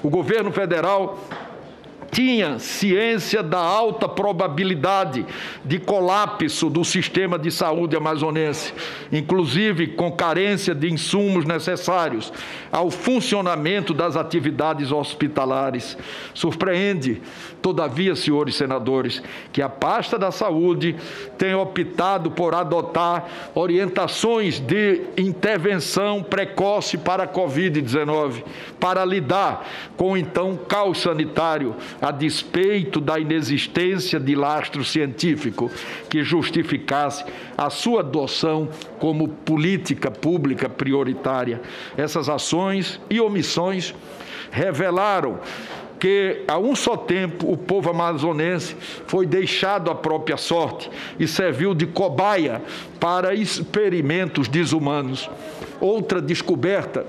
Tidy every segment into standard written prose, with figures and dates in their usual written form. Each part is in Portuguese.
O governo federal tinha ciência da alta probabilidade de colapso do sistema de saúde amazonense, inclusive com carência de insumos necessários ao funcionamento das atividades hospitalares. Surpreende, todavia, senhores senadores, que a pasta da saúde tenha optado por adotar orientações de intervenção precoce para a Covid-19, para lidar com o então caos sanitário, a despeito da inexistência de lastro científico que justificasse a sua adoção como política pública prioritária. Essas ações e omissões revelaram que, a um só tempo, o povo amazonense foi deixado à própria sorte e serviu de cobaia para experimentos desumanos. Outra descoberta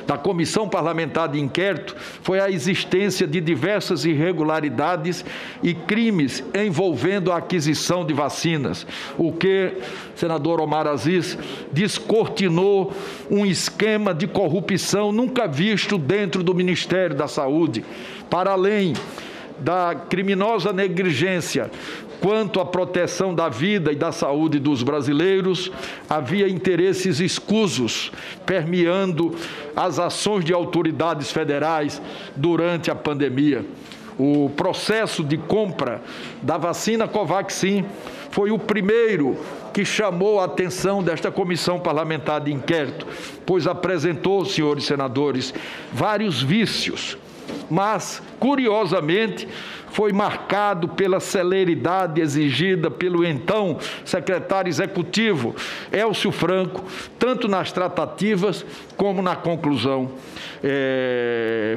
da Comissão Parlamentar de Inquérito foi a existência de diversas irregularidades e crimes envolvendo a aquisição de vacinas, o que, senador Omar Aziz, descortinou um esquema de corrupção nunca visto dentro do Ministério da Saúde, para além da criminosa negligência quanto à proteção da vida e da saúde dos brasileiros. Havia interesses escusos permeando as ações de autoridades federais durante a pandemia. O processo de compra da vacina Covaxin foi o primeiro que chamou a atenção desta comissão parlamentar de inquérito, pois apresentou, senhores senadores, vários vícios, mas, curiosamente, foi marcado pela celeridade exigida pelo então secretário executivo, Élcio Franco, tanto nas tratativas como na conclusão,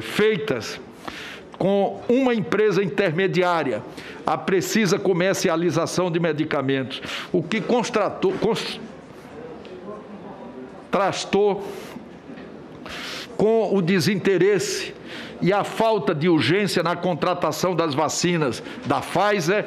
feitas com uma empresa intermediária, a precisa comercialização de medicamentos, o que contrastou com o desinteresse e a falta de urgência na contratação das vacinas da Pfizer,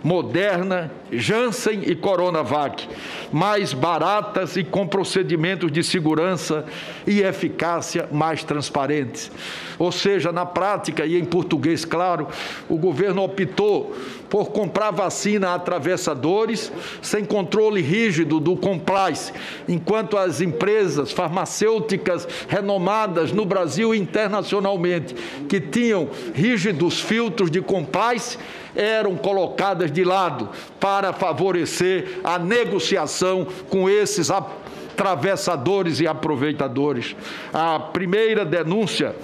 Moderna, Janssen e Coronavac, mais baratas e com procedimentos de segurança e eficácia mais transparentes. Ou seja, na prática e em português claro, o governo optou por comprar vacina a atravessadores, sem controle rígido do compliance, enquanto as empresas farmacêuticas renomadas no Brasil e internacionalmente, que tinham rígidos filtros de compliance, eram colocadas de lado para favorecer a negociação com esses atravessadores e aproveitadores. A primeira denúncia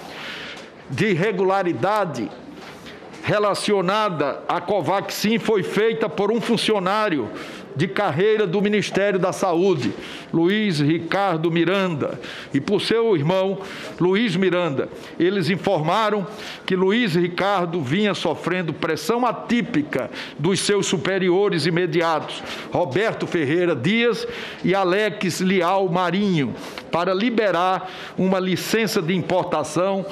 de irregularidade relacionada à Covaxin foi feita por um funcionário de carreira do Ministério da Saúde, Luiz Ricardo Miranda, e por seu irmão, Luiz Miranda. Eles informaram que Luiz Ricardo vinha sofrendo pressão atípica dos seus superiores imediatos, Roberto Ferreira Dias e Alex Leal Marinho, para liberar uma licença de importação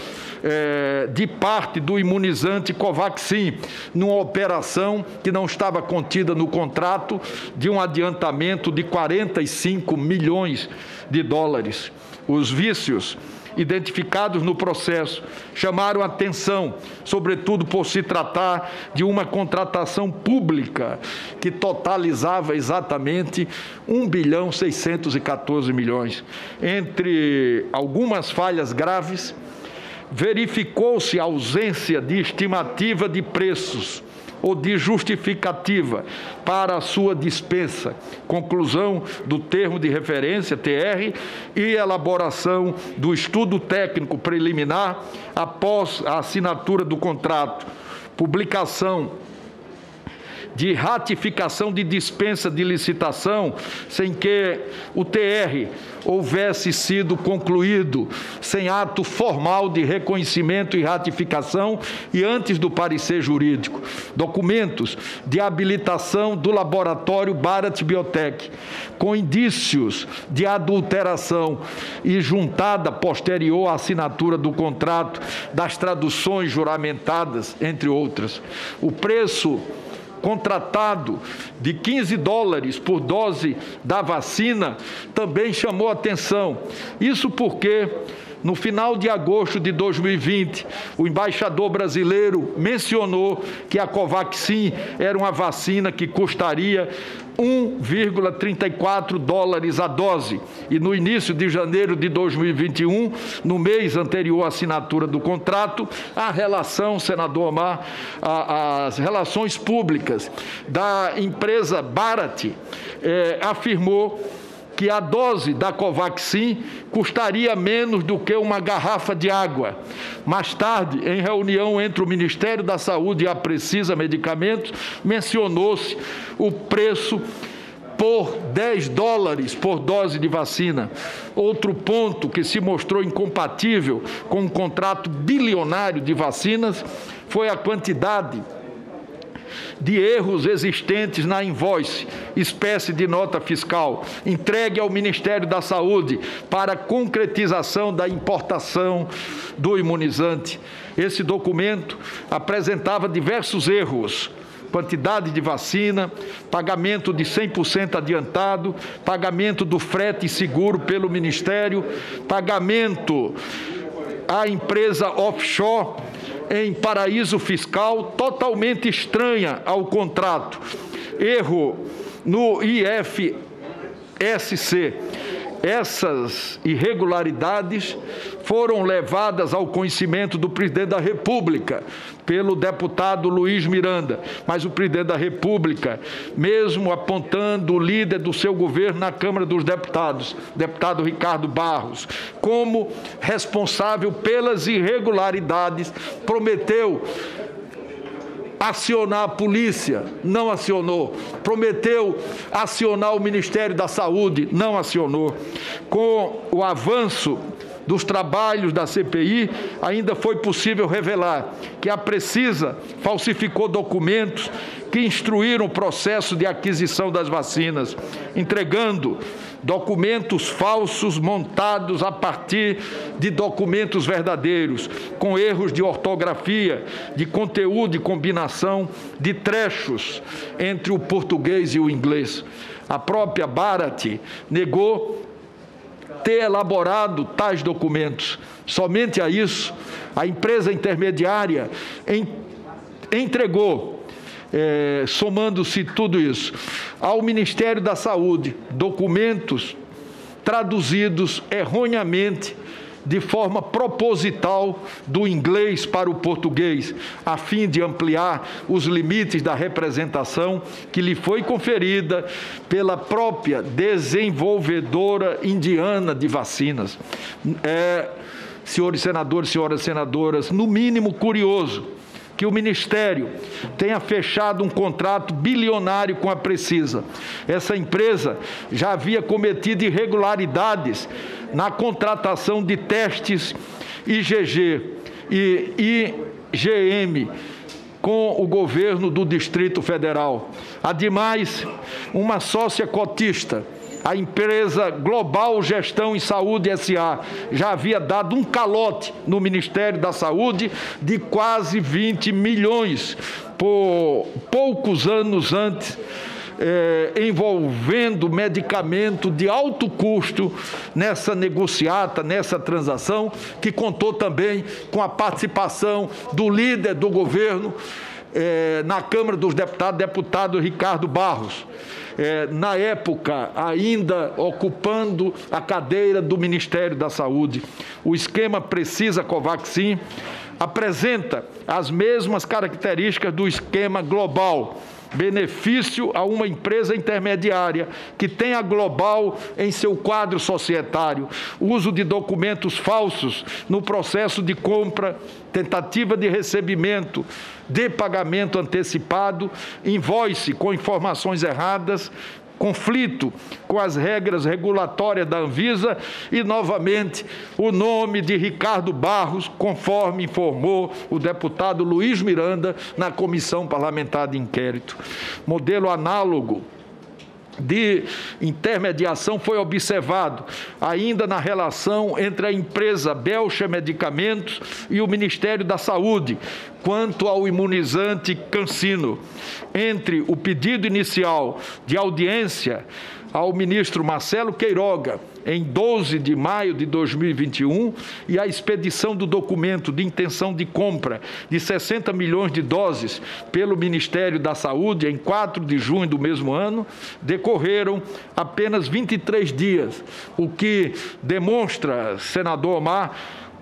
de parte do imunizante Covaxin, numa operação que não estava contida no contrato, de um adiantamento de 45 milhões de dólares. Os vícios identificados no processo chamaram a atenção, sobretudo por se tratar de uma contratação pública que totalizava exatamente 1,614 bilhão. Entre algumas falhas graves, verificou-se a ausência de estimativa de preços ou de justificativa para a sua dispensa, conclusão do termo de referência, TR, e elaboração do estudo técnico preliminar após a assinatura do contrato, publicação de ratificação de dispensa de licitação sem que o TR houvesse sido concluído, sem ato formal de reconhecimento e ratificação e antes do parecer jurídico. Documentos de habilitação do laboratório Bharat Biotech, com indícios de adulteração e juntada posterior à assinatura do contrato, das traduções juramentadas, entre outras. O preço contratado de $15 por dose da vacina também chamou atenção. Isso porque No final de agosto de 2020, o embaixador brasileiro mencionou que a Covaxin era uma vacina que custaria $1,34 a dose. E no início de janeiro de 2021, no mês anterior à assinatura do contrato, a relação, senador Omar, as relações públicas da empresa Bharat afirmou que a dose da Covaxin custaria menos do que uma garrafa de água. Mais tarde, em reunião entre o Ministério da Saúde e a Precisa Medicamentos, mencionou-se o preço por $10 por dose de vacina. Outro ponto que se mostrou incompatível com um contrato bilionário de vacinas foi a quantidade de erros existentes na invoice, espécie de nota fiscal, entregue ao Ministério da Saúde para concretização da importação do imunizante. Esse documento apresentava diversos erros: quantidade de vacina, pagamento de 100% adiantado, pagamento do frete seguro pelo Ministério, pagamento à empresa offshore em paraíso fiscal totalmente estranha ao contrato, erro no IFSC. Essas irregularidades foram levadas ao conhecimento do presidente da República pelo deputado Luiz Miranda, mas o presidente da República, mesmo apontando o líder do seu governo na Câmara dos Deputados, deputado Ricardo Barros, como responsável pelas irregularidades, prometeu acionar a polícia, não acionou. Prometeu acionar o Ministério da Saúde, não acionou. Com o avanço dos trabalhos da CPI, ainda foi possível revelar que a Precisa falsificou documentos que instruíram o processo de aquisição das vacinas, entregando documentos falsos montados a partir de documentos verdadeiros, com erros de ortografia, de conteúdo e combinação de trechos entre o português e o inglês. A própria Bharat negou ter elaborado tais documentos. Somente a isso, a empresa intermediária entregou, somando-se tudo isso, ao Ministério da Saúde, documentos traduzidos erroneamente, de forma proposital, do inglês para o português, a fim de ampliar os limites da representação que lhe foi conferida pela própria desenvolvedora indiana de vacinas. Senhores senadores, senhoras senadoras, no mínimo curioso que o Ministério tenha fechado um contrato bilionário com a Precisa. Essa empresa já havia cometido irregularidades na contratação de testes IgG e IgM com o governo do Distrito Federal. Ademais, uma sócia cotista, a empresa Global Gestão em Saúde S.A., já havia dado um calote no Ministério da Saúde de quase 20 milhões, por poucos anos antes, envolvendo medicamento de alto custo nessa negociata, nessa transação, que contou também com a participação do líder do governo na Câmara dos Deputados, deputado Ricardo Barros. Na época, ainda ocupando a cadeira do Ministério da Saúde. O esquema Precisa Covaxin apresenta as mesmas características do esquema global: benefício a uma empresa intermediária que tem a Global em seu quadro societário, uso de documentos falsos no processo de compra, tentativa de recebimento de pagamento antecipado, invoice com informações erradas, conflito com as regras regulatórias da Anvisa e, novamente, o nome de Ricardo Barros, conforme informou o deputado Luiz Miranda na Comissão Parlamentar de Inquérito. Modelo análogo de intermediação foi observado ainda na relação entre a empresa Belcha Medicamentos e o Ministério da Saúde, quanto ao imunizante CanSino. Entre o pedido inicial de audiência, ao ministro Marcelo Queiroga, em 12 de maio de 2021, e a expedição do documento de intenção de compra de 60 milhões de doses pelo Ministério da Saúde, em 4 de junho do mesmo ano, decorreram apenas 23 dias, o que demonstra, senador Omar,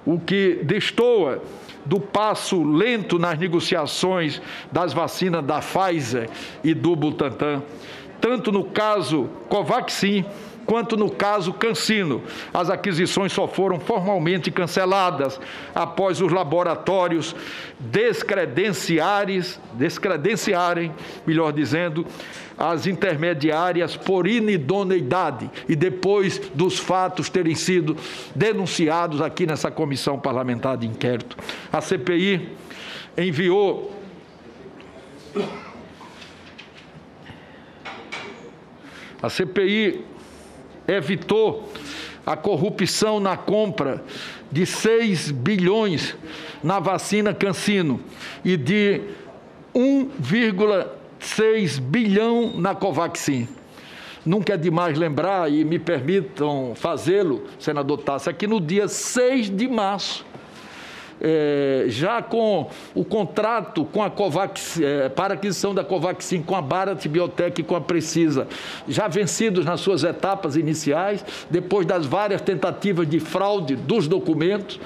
o que destoa do passo lento nas negociações das vacinas da Pfizer e do Butantan, tanto no caso Covaxin quanto no caso CanSino. As aquisições só foram formalmente canceladas após os laboratórios descredenciarem, melhor dizendo, as intermediárias por inidoneidade e depois dos fatos terem sido denunciados aqui nessa comissão parlamentar de inquérito. A CPI enviou evitou a corrupção na compra de 6 bilhões na vacina CanSino e de 1,6 bilhão na Covaxin. Nunca é demais lembrar, e me permitam fazê-lo, senador Tasso, que no dia 6 de março, já com o contrato com a Covaxin, para aquisição da Covaxin com a Bharat Biotech e com a Precisa, já vencidos nas suas etapas iniciais, depois das várias tentativas de fraude dos documentos,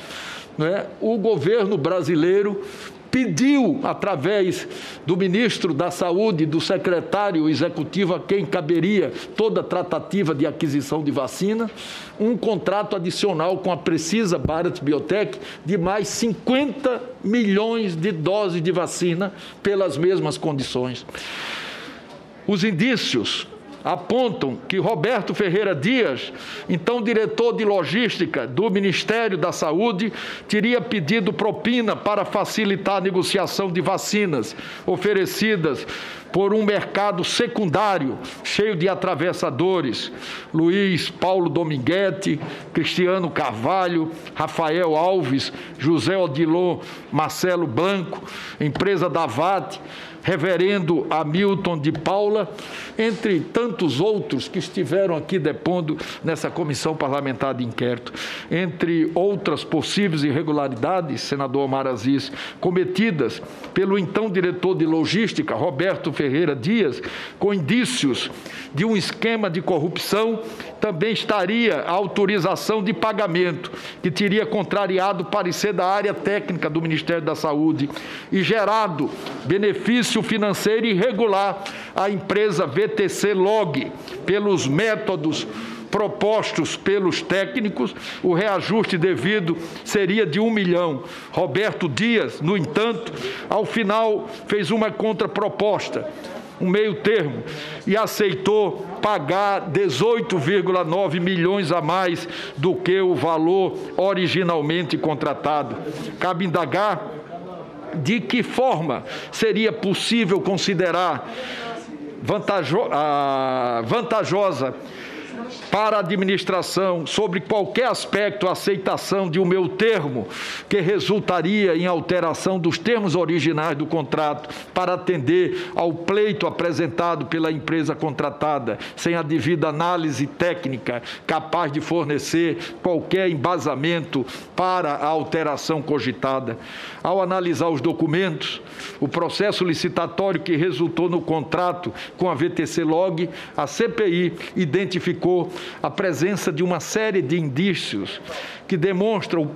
o governo brasileiro pediu, através do ministro da Saúde e do secretário executivo a quem caberia toda a tratativa de aquisição de vacina, um contrato adicional com a Precisa Bharat Biotech de mais 50 milhões de doses de vacina pelas mesmas condições. Os indícios apontam que Roberto Ferreira Dias, então diretor de logística do Ministério da Saúde, teria pedido propina para facilitar a negociação de vacinas oferecidas por um mercado secundário cheio de atravessadores: Luiz Paulo Dominguete, Cristiano Carvalho, Rafael Alves, José Odilon Marcelo Blanco, empresa da VAT, reverendo Hamilton de Paula, entre tantos outros que estiveram aqui depondo nessa comissão parlamentar de inquérito. Entre outras possíveis irregularidades, senador Omar Aziz, cometidas pelo então diretor de logística, Roberto Ferreira Dias, com indícios de um esquema de corrupção, também estaria a autorização de pagamento, que teria contrariado o parecer da área técnica do Ministério da Saúde e gerado benefício financeiro irregular à empresa VTC Log, pelos métodos propostos pelos técnicos. O reajuste devido seria de 1 milhão. Roberto Dias, no entanto, ao final fez uma contraproposta, um meio termo, e aceitou pagar 18,9 milhões a mais do que o valor originalmente contratado. Cabe indagar de que forma seria possível considerar vantajosa para a administração, sobre qualquer aspecto, a aceitação de um meu termo, que resultaria em alteração dos termos originais do contrato para atender ao pleito apresentado pela empresa contratada, sem a devida análise técnica capaz de fornecer qualquer embasamento para a alteração cogitada. Ao analisar os documentos, o processo licitatório que resultou no contrato com a VTC Log, a CPI identificou a presença de uma série de indícios que demonstram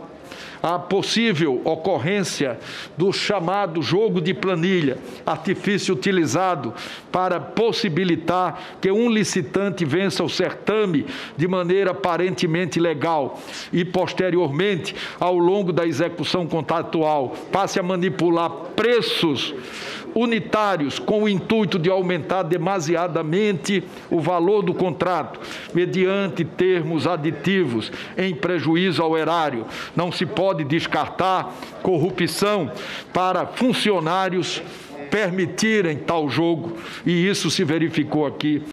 a possível ocorrência do chamado jogo de planilha, artifício utilizado para possibilitar que um licitante vença o certame de maneira aparentemente legal e, posteriormente, ao longo da execução contratual, passe a manipular preços unitários com o intuito de aumentar demasiadamente o valor do contrato, mediante termos aditivos em prejuízo ao erário. Não se pode descartar corrupção para funcionários permitirem tal jogo, e isso se verificou aqui.